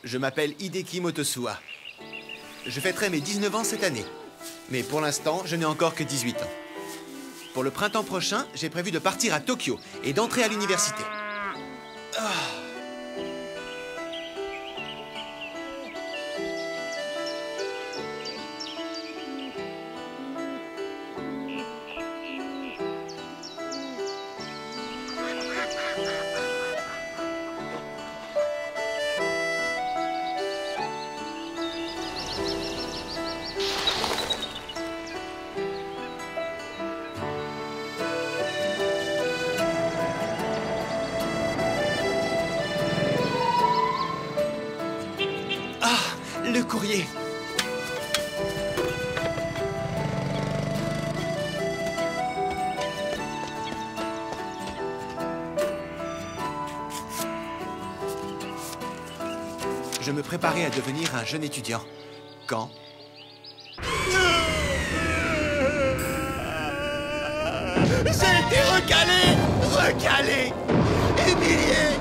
Je m'appelle Hideki Motosuwa. Je fêterai mes 19 ans cette année. Mais pour l'instant, je n'ai encore que 18 ans. Pour le printemps prochain, j'ai prévu de partir à Tokyo et d'entrer à l'université. Le courrier. Je me préparais à devenir un jeune étudiant. Quand? J'ai été recalé, humilié.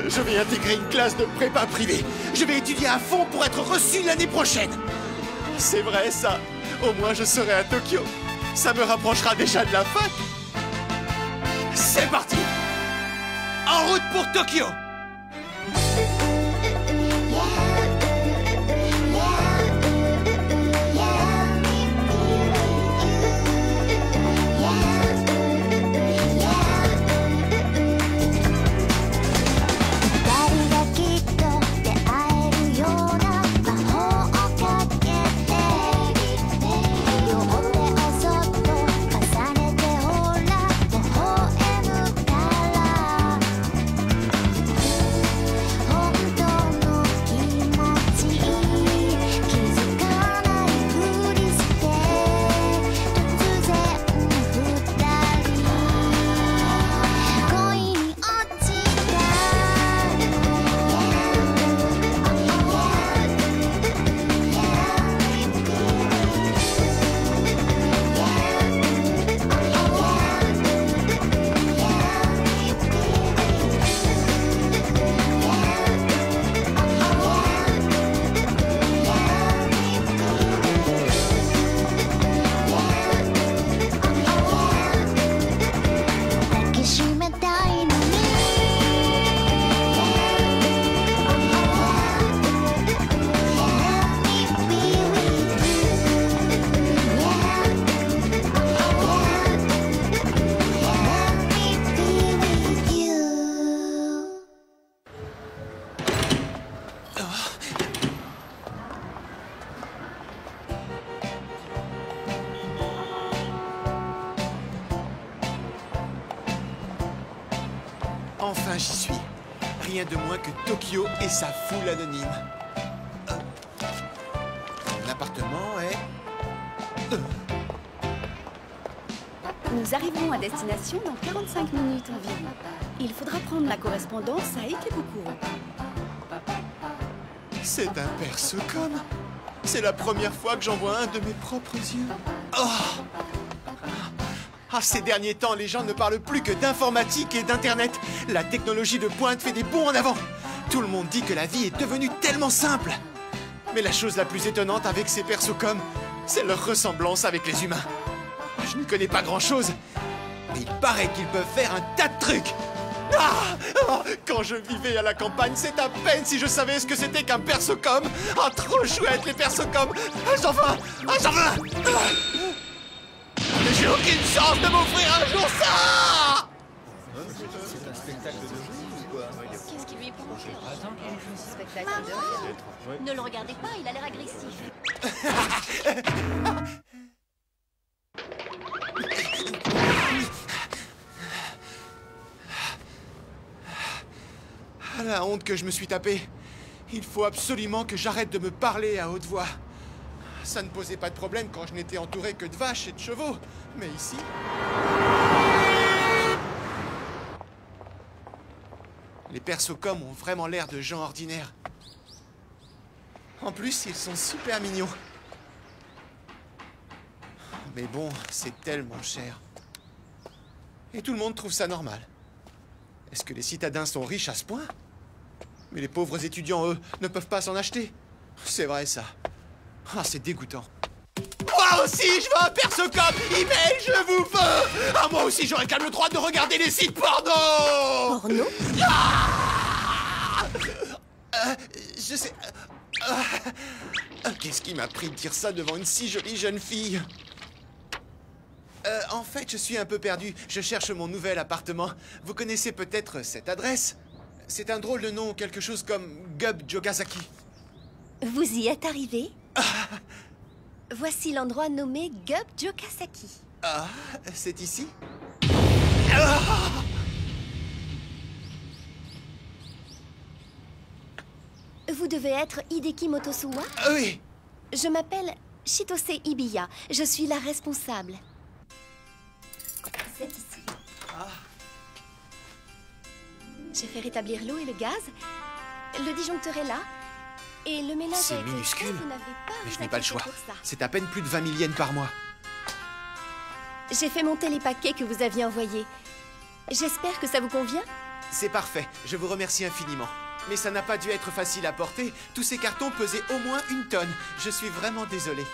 Je vais intégrer une classe de prépa privée. Je vais étudier à fond pour être reçu l'année prochaine. C'est vrai, ça. Au moins, je serai à Tokyo. Ça me rapprochera déjà de la fac. C'est parti. En route pour Tokyo. Enfin, j'y suis. Rien de moins que Tokyo et sa foule anonyme. Mon appartement est... Nous arriverons à destination dans 45 minutes environ. Il faudra prendre la correspondance à Ikebukuro. C'est un perso-com. C'est la première fois que j'en vois un de mes propres yeux. Oh! Ah, ces derniers temps, les gens ne parlent plus que d'informatique et d'internet. La technologie de pointe fait des bonds en avant. Tout le monde dit que la vie est devenue tellement simple. Mais la chose la plus étonnante avec ces persos-com, c'est leur ressemblance avec les humains. Je ne connais pas grand-chose, mais il paraît qu'ils peuvent faire un tas de trucs. Ah! Oh, quand je vivais à la campagne, c'est à peine si je savais ce que c'était qu'un perso-com. Ah, trop chouette les perso-com. Ah, j'en veux un! Ah, j'en veux un! Ah! Mais j'ai aucune chance de m'offrir un jour ça! C'est un spectacle de jeu ou quoi? Qu'est-ce qui lui prend? Spectacle de rire. Ne le regardez pas, il a l'air agressif. Ah, la honte que je me suis tapée. Il faut absolument que j'arrête de me parler à haute voix. Ça ne posait pas de problème quand je n'étais entouré que de vaches et de chevaux. Mais ici... Les persos-com ont vraiment l'air de gens ordinaires. En plus, ils sont super mignons. Mais bon, c'est tellement cher. Et tout le monde trouve ça normal. Est-ce que les citadins sont riches à ce point? Mais les pauvres étudiants, eux, ne peuvent pas s'en acheter. C'est vrai, ça. Ah, c'est dégoûtant. Moi aussi, je veux un Persocom! Email, je vous veux! Ah, moi aussi, j'aurais quand même le droit de regarder les sites porno! Porno? Ah je sais... Qu'est-ce qui m'a pris de dire ça devant une si jolie jeune fille? En fait, je suis un peu perdu. Je cherche mon nouvel appartement. Vous connaissez peut-être cette adresse? C'est un drôle de nom, quelque chose comme Gub Jokasaki. Vous y êtes arrivé? Voici l'endroit nommé Gub Jokasaki. Ah, c'est ici? Vous devez être Hideki Motosuwa? Oui. Je m'appelle Chitose Ibiya. Je suis la responsable. C'est ici. J'ai fait rétablir l'eau et le gaz. Le disjoncteur est là. Et le ménage C'est a été minuscule. fait, vous n'avez pas à Mais vous je n'ai pas le inquiéter choix. pour ça. C'est à peine plus de 20 000 yens par mois. J'ai fait monter les paquets que vous aviez envoyés. J'espère que ça vous convient. C'est parfait. Je vous remercie infiniment. Mais ça n'a pas dû être facile à porter. Tous ces cartons pesaient au moins 1 tonne. Je suis vraiment désolé.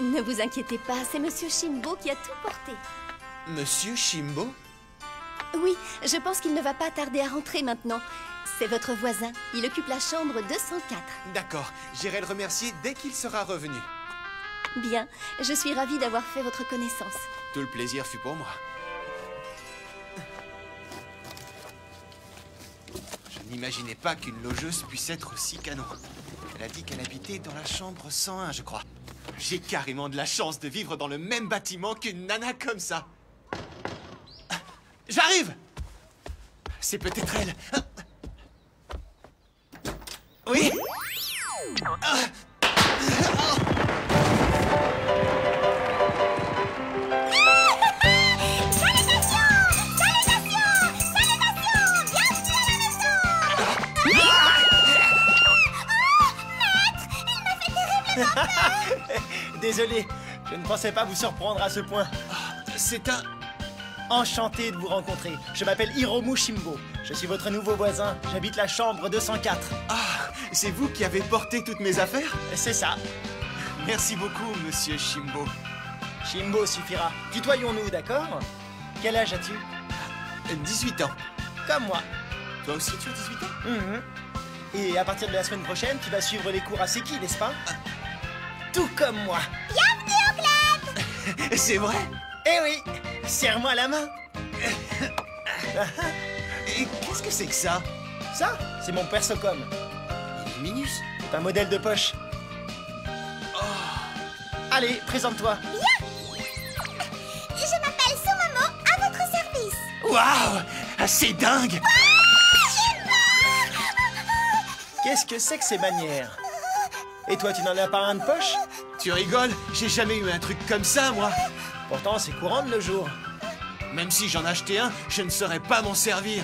Ne vous inquiétez pas, c'est Monsieur Shimbo qui a tout porté. Monsieur Shimbo? Oui, je pense qu'il ne va pas tarder à rentrer maintenant. C'est votre voisin. Il occupe la chambre 204. D'accord. J'irai le remercier dès qu'il sera revenu. Bien, je suis ravie d'avoir fait votre connaissance. Tout le plaisir fut pour moi. Je n'imaginais pas qu'une logeuse puisse être aussi canon. Elle a dit qu'elle habitait dans la chambre 101, je crois. J'ai carrément de la chance de vivre dans le même bâtiment qu'une nana comme ça. J'arrive! C'est peut-être elle. Oui? Désolé, je ne pensais pas vous surprendre à ce point. C'est un... Enchanté de vous rencontrer. Je m'appelle Hiromu Shimbo. Je suis votre nouveau voisin. J'habite la chambre 204. Ah, c'est vous qui avez porté toutes mes affaires? C'est ça. Merci beaucoup, monsieur Shimbo. Shimbo suffira. Tutoyons-nous, d'accord? Quel âge as-tu? 18 ans. Comme moi. Toi aussi, tu as 18 ans? Mhm. Et à partir de la semaine prochaine, tu vas suivre les cours à Seki, n'est-ce pas? Tout comme moi. C'est vrai? Eh oui, serre-moi la main. Et qu'est-ce que c'est que ça? Ça, c'est mon Persocom. Il est minus. C'est un modèle de poche. Allez, présente-toi. Je m'appelle Sumomo, à votre service. Waouh! C'est dingue! Qu'est-ce que c'est que ces manières? Et toi, tu n'en as pas un de poche? Tu rigoles? J'ai jamais eu un truc comme ça, moi. Pourtant, c'est courant de nos jours. Même si j'en achetais un, je ne saurais pas m'en servir.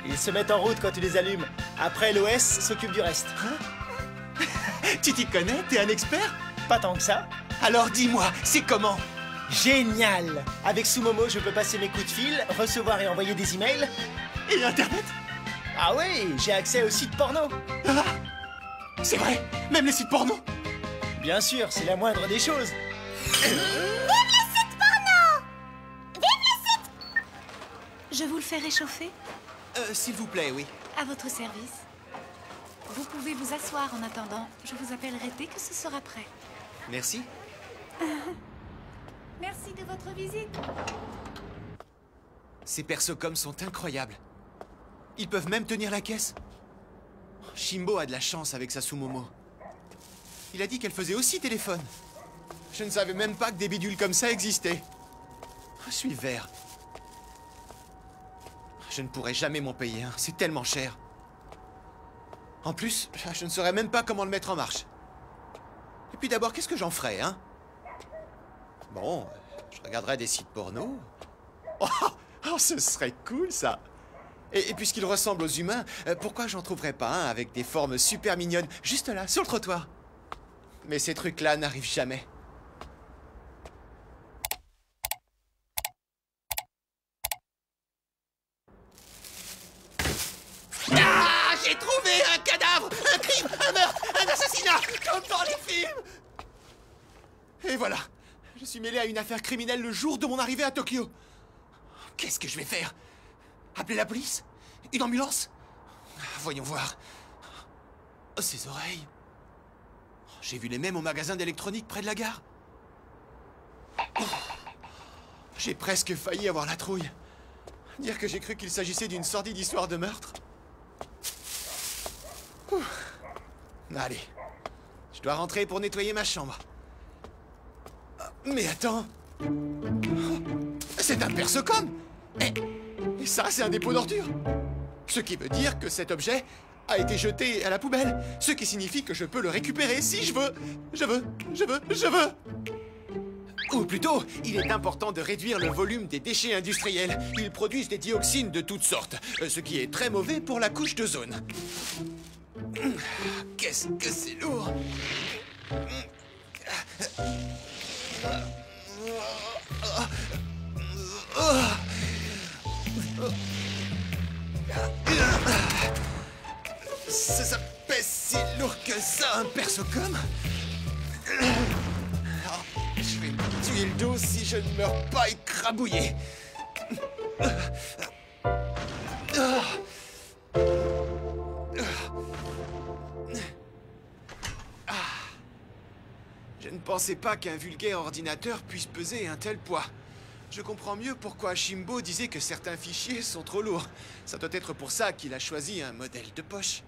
Ils se mettent en route quand tu les allumes. Après, l'OS s'occupe du reste. Tu t'y connais? T'es un expert? Pas tant que ça. Alors dis-moi, c'est comment? Génial! Avec Sumomo, je peux passer mes coups de fil, recevoir et envoyer des emails. Et Internet? Ah oui, j'ai accès aux sites porno. Ah, c'est vrai? Même les sites porno? Bien sûr, c'est la moindre des choses. Je vous le fais réchauffer? S'il vous plaît, oui. À votre service. Vous pouvez vous asseoir en attendant. Je vous appellerai dès que ce sera prêt. Merci. Merci de votre visite. Ces Persocom sont incroyables. Ils peuvent même tenir la caisse. Shimbo a de la chance avec sa Sumomo. Il a dit qu'elle faisait aussi téléphone. Je ne savais même pas que des bidules comme ça existaient. Je suis vert. Je ne pourrai jamais m'en payer un. C'est tellement cher. En plus, je ne saurais même pas comment le mettre en marche. Et puis d'abord, qu'est-ce que j'en ferais, hein? Bon, je regarderais des sites porno. Oh, ce serait cool, ça. Et puisqu'il ressemble aux humains, pourquoi j'en trouverais pas un avec des formes super mignonnes, juste là, sur le trottoir? Mais ces trucs-là n'arrivent jamais. J'ai trouvé un cadavre, un crime, un meurtre, un assassinat, comme dans les films. Et voilà, je suis mêlé à une affaire criminelle le jour de mon arrivée à Tokyo. Qu'est-ce que je vais faire? Appeler la police? Une ambulance? Voyons voir. Oh, ces oreilles. J'ai vu les mêmes au magasin d'électronique près de la gare. Oh. J'ai presque failli avoir la trouille. Dire que j'ai cru qu'il s'agissait d'une sordide histoire de meurtre. Ouh. Allez, je dois rentrer pour nettoyer ma chambre. Mais attends. C'est un perce-com. Et ça, c'est un dépôt d'ordures. Ce qui veut dire que cet objet a été jeté à la poubelle. Ce qui signifie que je peux le récupérer si je veux. Je veux. Ou plutôt, il est important de réduire le volume des déchets industriels. Ils produisent des dioxines de toutes sortes, ce qui est très mauvais pour la couche d'ozone. Qu'est-ce que c'est lourd! Ça pèse si lourd que ça, un perce-com? Je vais tuer le dos si je ne meurs pas écrabouillé. Je ne pensais pas qu'un vulgaire ordinateur puisse peser un tel poids. Je comprends mieux pourquoi Shimbo disait que certains fichiers sont trop lourds. Ça doit être pour ça qu'il a choisi un modèle de poche.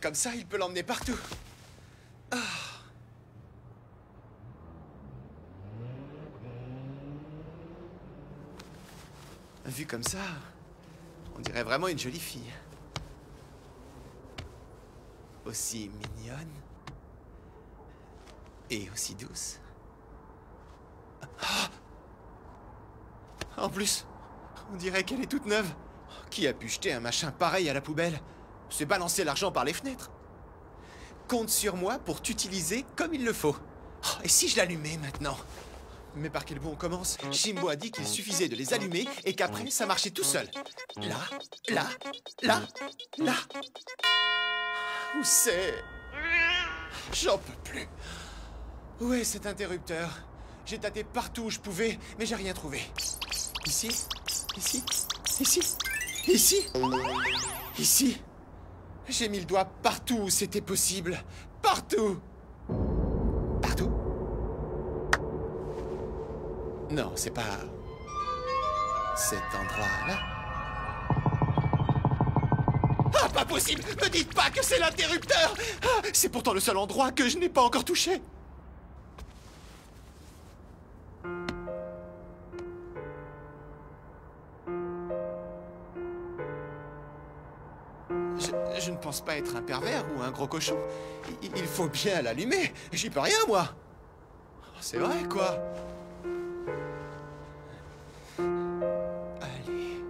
Comme ça, il peut l'emmener partout. Vu comme ça, on dirait vraiment une jolie fille. Aussi mignonne. Et aussi douce. En plus, on dirait qu'elle est toute neuve. Qui a pu jeter un machin pareil à la poubelle? C'est balancer l'argent par les fenêtres. Compte sur moi pour t'utiliser comme il le faut. Et si je l'allumais maintenant? Mais par quel bout on commence? Shimbo a dit qu'il suffisait de les allumer et qu'après, ça marchait tout seul. Là, là, là, là. Où c'est? J'en peux plus. Où est cet interrupteur? J'ai tâté partout où je pouvais, mais j'ai rien trouvé. Ici? Ici? Ici? Ici? Ici? J'ai mis le doigt partout où c'était possible. Partout! Partout? Non, c'est pas... cet endroit-là. Ah, pas possible! Ne dites pas que c'est l'interrupteur! Ah, c'est pourtant le seul endroit que je n'ai pas encore touché. Je ne pense pas être un pervers ou un gros cochon. Il faut bien l'allumer. J'y peux rien, moi. C'est vrai, quoi. Allez.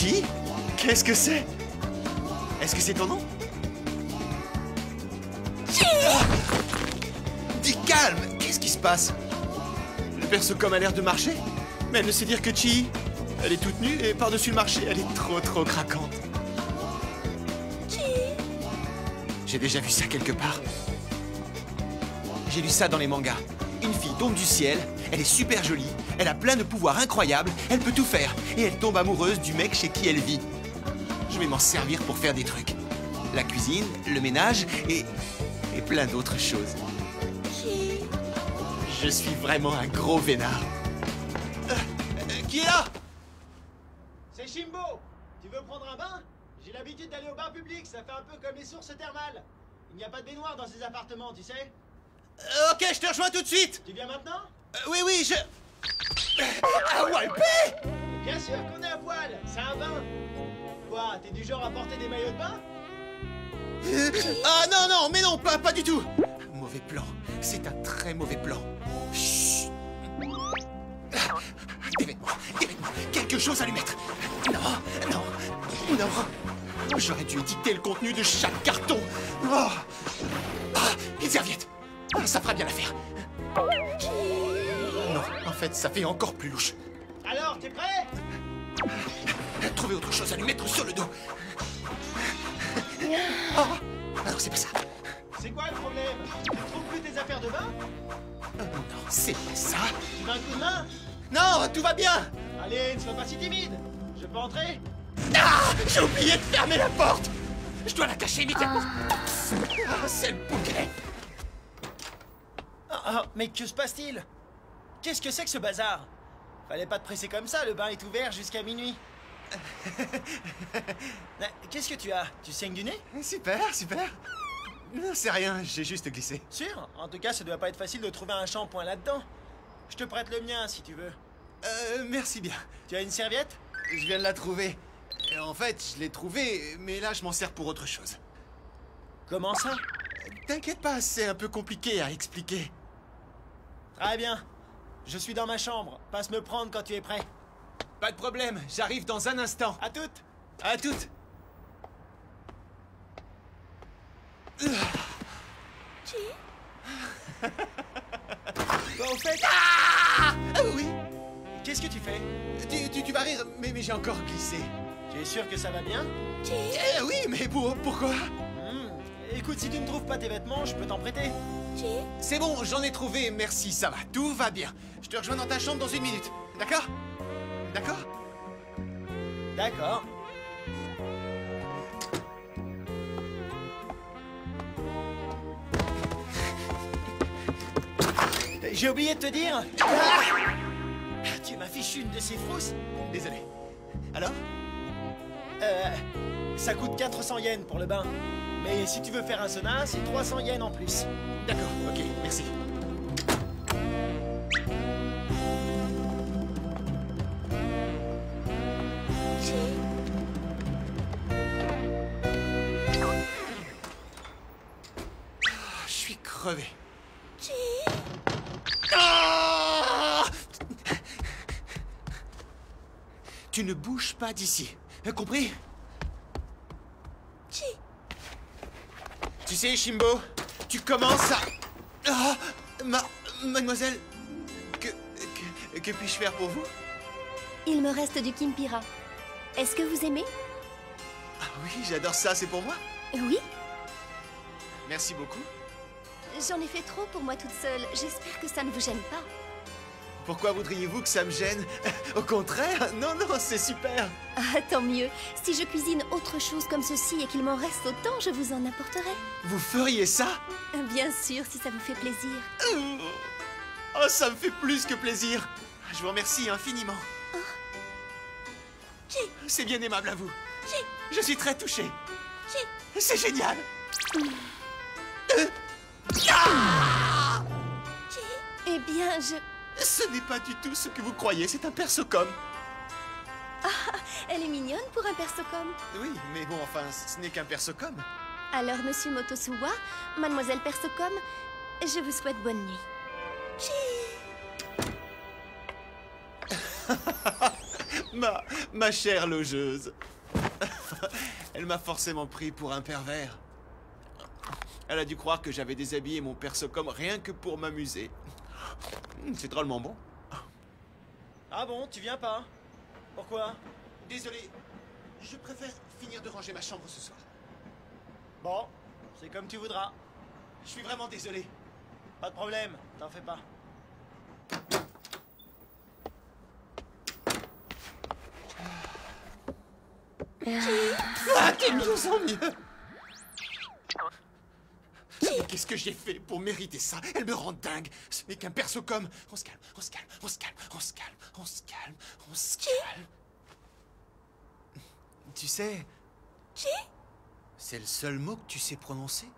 Chi? Qu'est-ce que c'est? Est-ce que c'est ton nom? Chi! Dis calme! Qu'est-ce qui se passe? Le Persocom a l'air de marcher? Mais elle ne sait dire que Chi. Elle est toute nue et par-dessus le marché, elle est trop craquante. Chi. J'ai déjà vu ça quelque part. J'ai lu ça dans les mangas. Une fille tombe du ciel, elle est super jolie, elle a plein de pouvoirs incroyables, elle peut tout faire, et elle tombe amoureuse du mec chez qui elle vit. Je vais m'en servir pour faire des trucs. La cuisine, le ménage et plein d'autres choses. Chi. Je suis vraiment un gros vénard. Qui est là? C'est Shimbo. Tu veux prendre un bain? J'ai l'habitude d'aller au bain public, ça fait un peu comme les sources thermales. Il n'y a pas de baignoire dans ces appartements, tu sais. Ok, je te rejoins tout de suite. Tu viens maintenant? Oui, je... Ah, Walpé! Bien sûr qu'on est à poil, c'est un bain. Quoi, t'es du genre à porter des maillots de bain? Ah non, mais non, pas du tout. Mauvais plan, c'est un très mauvais plan. Chut. Des vêtements, quelque chose à lui mettre. Non. J'aurais dû éditer le contenu de chaque carton. Oh. Une serviette. Ça fera bien l'affaire. Non, en fait, ça fait encore plus louche. Alors, t'es prêt? Trouver autre chose à lui mettre sur le dos. Oh, alors c'est pas ça. C'est quoi le problème? Tu trouves plus tes affaires de bain? Non, c'est pas ça. Tu veux un coup de main? Non, tout va bien. Allez, ne sois pas si timide. Je peux entrer? Ah, j'ai oublié de fermer la porte. Je dois la cacher immédiatement. Ah, c'est le bouquet. Mais que se passe-t-il? Qu'est-ce que c'est que ce bazar? Fallait pas te presser comme ça, le bain est ouvert jusqu'à minuit. Qu'est-ce que tu as? Tu saignes du nez? Super. Non, c'est rien, j'ai juste glissé. Sûr? En tout cas, ça doit pas être facile de trouver un shampoing là-dedans. Je te prête le mien si tu veux. Merci bien. Tu as une serviette? Je viens de la trouver. En fait, je l'ai trouvée, mais là, je m'en sers pour autre chose. Comment ça? T'inquiète pas, c'est un peu compliqué à expliquer. Très bien. Je suis dans ma chambre. Passe me prendre quand tu es prêt. Pas de problème, j'arrive dans un instant. À toutes. À toutes. Chi. Bon, au fait... Oui. Qu'est-ce que tu fais? Tu vas rire, mais j'ai encore glissé. Tu es sûr que ça va bien? Chi. Oui, mais pourquoi? Écoute, si tu ne trouves pas tes vêtements, je peux t'en prêter. Chi. C'est bon, j'en ai trouvé, merci, ça va, tout va bien. Je te rejoins dans ta chambre dans 1 minute, d'accord? D'accord? D'accord. J'ai oublié de te dire. Tu m'as fichu une de ces frousses. Désolé. Alors? Ça coûte 400 yens pour le bain. Mais si tu veux faire un sauna, c'est 300 yens en plus. D'accord, ok, merci. Je suis crevé. Chi. Ah! Tu ne bouges pas d'ici. Compris? Chi. Tu sais, Shimbo, tu commences à... Ah, mademoiselle, que puis-je faire pour vous? Il me reste du kimpira. Est-ce que vous aimez? Ah oui, j'adore ça, c'est pour moi? Oui. Merci beaucoup. J'en ai fait trop pour moi toute seule. J'espère que ça ne vous gêne pas. Pourquoi voudriez-vous que ça me gêne? Au contraire, non, c'est super. Ah, tant mieux. Si je cuisine autre chose comme ceci et qu'il m'en reste autant, je vous en apporterai. Vous feriez ça? Bien sûr, si ça vous fait plaisir. Oh, ça me fait plus que plaisir. Je vous remercie infiniment. C'est bien aimable à vous. Je suis très touché. C'est génial. Eh bien, Ce n'est pas du tout ce que vous croyez, c'est un Persocom. elle est mignonne pour un Persocom. Oui, mais bon, enfin, ce n'est qu'un Persocom. Alors, monsieur Motosuwa, mademoiselle Persocom, je vous souhaite bonne nuit. Ma chère logeuse. Elle m'a forcément pris pour un pervers. Elle a dû croire que j'avais déshabillé mon persocom rien que pour m'amuser. C'est drôlement bon. Ah bon, tu viens pas? Pourquoi? Désolé, je préfère finir de ranger ma chambre ce soir. Bon, c'est comme tu voudras. Je suis vraiment désolé. Pas de problème, t'en fais pas. Ah, t'es mieux en mieux. Mais qu'est-ce que j'ai fait pour mériter ça? Elle me rend dingue. Ce n'est qu'un persocom. On se calme, on se calme, on se calme, on se calme, on se calme, on se calme. Tu sais... C'est le seul mot que tu sais prononcer.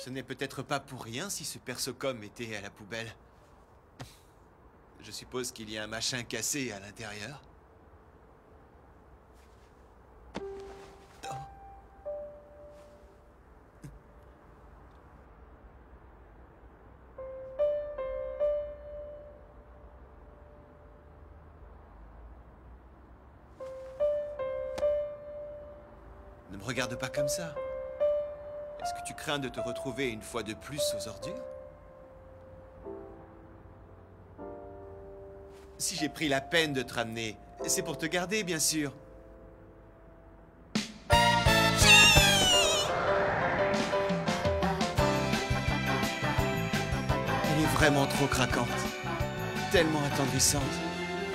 Ce n'est peut-être pas pour rien si ce persocom était à la poubelle. Je suppose qu'il y a un machin cassé à l'intérieur. Ne me regarde pas comme ça. Est-ce que tu crains de te retrouver une fois de plus aux ordures? Si j'ai pris la peine de te ramener, c'est pour te garder, bien sûr. Elle est vraiment trop craquante. Tellement attendrissante.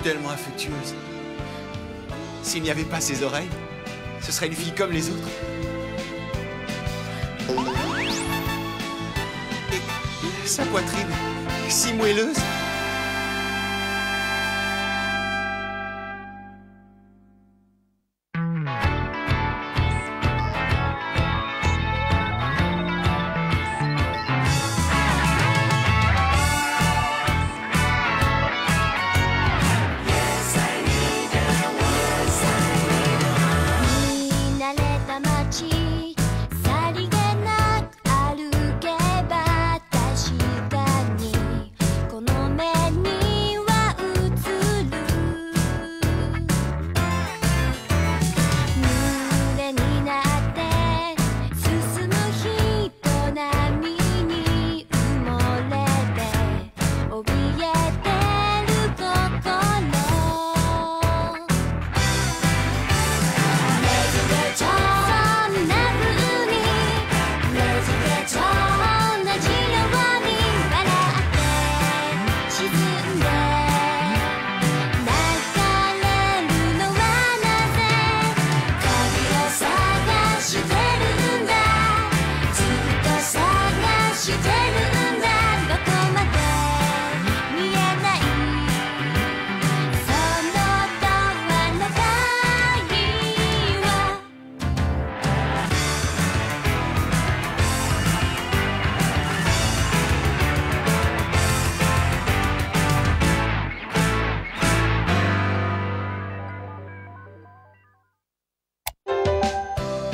Tellement affectueuse. S'il n'y avait pas ses oreilles, ce serait une fille comme les autres. Et sa poitrine, si moelleuse.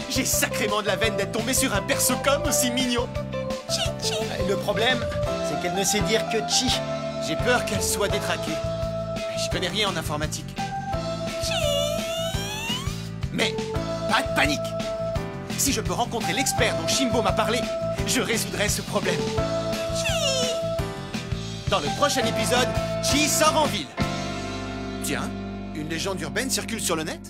J'ai sacrément de la veine d'être tombé sur un persocom aussi mignon. Le problème, c'est qu'elle ne sait dire que chi. J'ai peur qu'elle soit détraquée. J'y connais rien en informatique. Mais pas de panique. Si je peux rencontrer l'expert dont Shimbo m'a parlé, je résoudrai ce problème. Dans le prochain épisode, Chi sort en ville. Tiens, une légende urbaine circule sur le net?